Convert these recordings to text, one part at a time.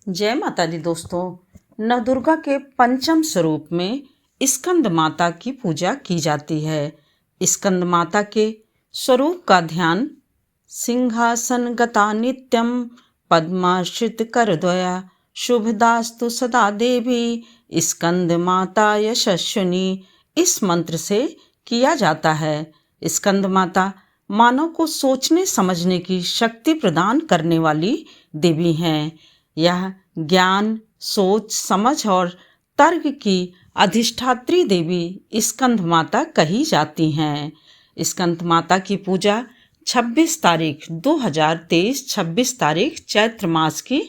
जय माता दी दोस्तों। नवदुर्गा के पंचम स्वरूप में स्कंद माता की पूजा की जाती है। स्कंद माता के स्वरूप का ध्यान सिंहासन गता नित्यम पद्माश्रित करद्वया शुभदास्तु सदा देवी स्कंद माता यशस्विनी इस मंत्र से किया जाता है। स्कंद माता मानव को सोचने समझने की शक्ति प्रदान करने वाली देवी हैं। यह ज्ञान, सोच, समझ और तर्क की अधिष्ठात्री देवी स्कंद माता कही जाती हैं। स्कंद माता की पूजा 26 तारीख 2023 26 तारीख चैत्र मास की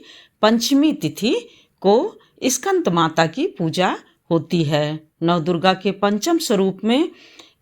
पंचमी तिथि को स्कंद माता की पूजा होती है। नवदुर्गा के पंचम स्वरूप में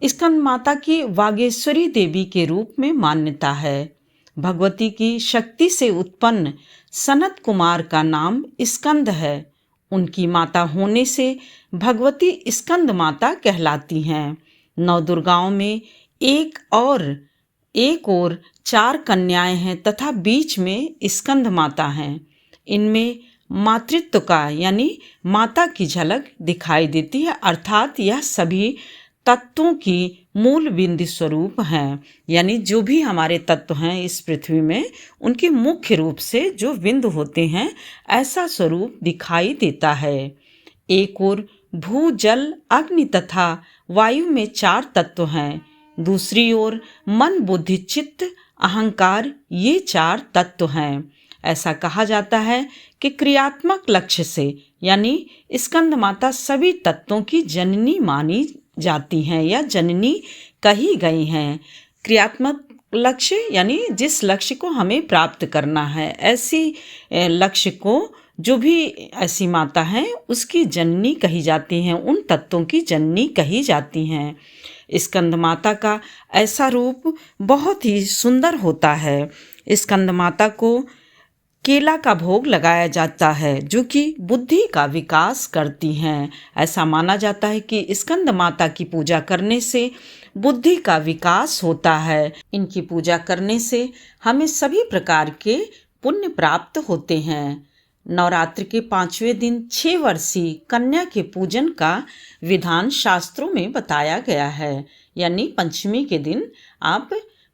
स्कंद माता की वागेश्वरी देवी के रूप में मान्यता है। भगवती की शक्ति से उत्पन्न सनत कुमार का नाम स्कंद है। उनकी माता होने से भगवती स्कंद माता कहलाती हैं। नवदुर्गाओं में एक और 4 कन्याएं हैं तथा बीच में स्कंद माता हैं। इनमें मातृत्व का यानी माता की झलक दिखाई देती है, अर्थात यह सभी तत्वों की मूल बिंदु स्वरूप हैं। यानी जो भी हमारे तत्व हैं इस पृथ्वी में, उनके मुख्य रूप से जो बिंदु होते हैं ऐसा स्वरूप दिखाई देता है। एक और भू, जल, अग्नि तथा वायु में 4 तत्व हैं। दूसरी ओर मन, बुद्धि, चित्त, अहंकार ये 4 तत्व हैं। ऐसा कहा जाता है कि क्रियात्मक लक्ष्य से यानी स्कंद माता सभी तत्वों की जननी मानी जाती हैं या जननी कही गई हैं। क्रियात्मक लक्ष्य यानी जिस लक्ष्य को हमें प्राप्त करना है, ऐसी लक्ष्य को जो भी ऐसी माता हैं उसकी जननी कही जाती हैं, उन तत्वों की जननी कही जाती हैं। स्कंद माता का ऐसा रूप बहुत ही सुंदर होता है। स्कंद माता को केला का भोग लगाया जाता है जो कि बुद्धि का विकास करती हैं। ऐसा माना जाता है कि स्कंद माता की पूजा करने से बुद्धि का विकास होता है। इनकी पूजा करने से हमें सभी प्रकार के पुण्य प्राप्त होते हैं। नवरात्रि के 5वें दिन 6 वर्षीय कन्या के पूजन का विधान शास्त्रों में बताया गया है। यानी पंचमी के दिन आप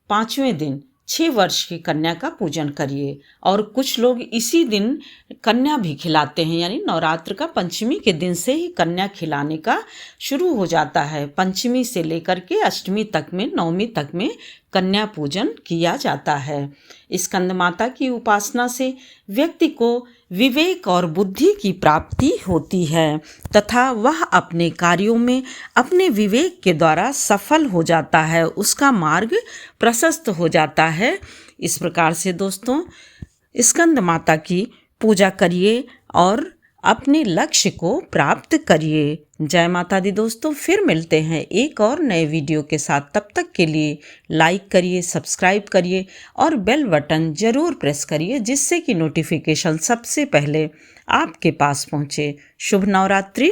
5वें दिन 6 वर्ष की कन्या का पूजन करिए। और कुछ लोग इसी दिन कन्या भी खिलाते हैं, यानी नवरात्र का पंचमी के दिन से ही कन्या खिलाने का शुरू हो जाता है। पंचमी से लेकर के अष्टमी तक में, नवमी तक में कन्या पूजन किया जाता है। स्कंद माता की उपासना से व्यक्ति को विवेक और बुद्धि की प्राप्ति होती है तथा वह अपने कार्यों में अपने विवेक के द्वारा सफल हो जाता है, उसका मार्ग प्रशस्त हो जाता है। इस प्रकार से दोस्तों स्कंद माता की पूजा करिए और अपने लक्ष्य को प्राप्त करिए। जय माता दी दोस्तों, फिर मिलते हैं एक और नए वीडियो के साथ। तब तक के लिए लाइक करिए, सब्सक्राइब करिए और बेल बटन ज़रूर प्रेस करिए जिससे कि नोटिफिकेशन सबसे पहले आपके पास पहुँचे। शुभ नवरात्रि।